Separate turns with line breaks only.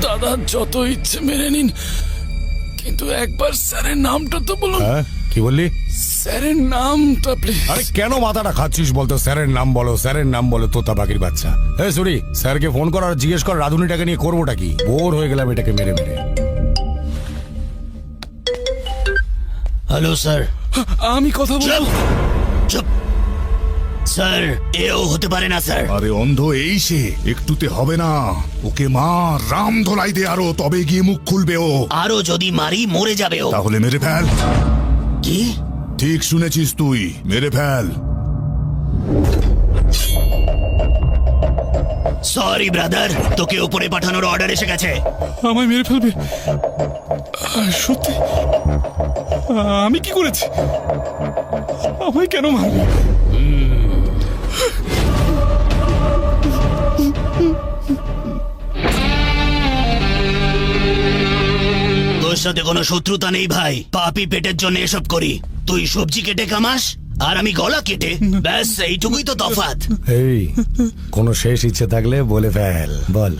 দাদা যত ইচ্ছে মেনে নিন, কিন্তু একবার স্যারের নামটা তো বলুন।
হ্যাঁ, কি বললি?
স্যারের নামটা প্লিজ।
আরে কেন মাথাটা খাচ্ছিস বলতো? স্যারের নাম বলো, স্যারের নাম বলো, তোতা পাখির বাচ্চা। হ্যাঁ সরি, স্যারকে ফোন কর আর জিজ্ঞেস কর রাধুনিটাকে নিয়ে করবোটা কি। বোর হয়ে গেলাম এটাকে মেরে মেরে।
Hello sir.
আমি কথা বলবো।
চুপ স্যার, এও হতে পারে না স্যার।
আরে অন্ধ এই সে, একটুতে হবে না। ওকে মা রাম ধোলাই দে আরো, তবে গিয়ে মুখ খুলবে ও।
আরো যদি মারি মরে যাবে ও।
তাহলে মেরে ফেল।
কি?
ঠিক শুনেছিস তুই, মেরে ফেল।
সরি ব্রাদার, তোকে উপরে পাঠানোর অর্ডার এসে গেছে।
আমায় মেরে ফেলবে? সত্যি? আমি কি করেছি? আমায় কেন মারবে?
তোর সাথে কোনো শত্রুতা নেই ভাই, পাপি পেটের জন্য এসব করি। তুই সবজি কেটে কামাস আর আমি গলা কেটে, ব্যাস এইটুকুই তো তফাৎ।
এই কোনো শেষ ইচ্ছে থাকলে বলে ফেল, বল।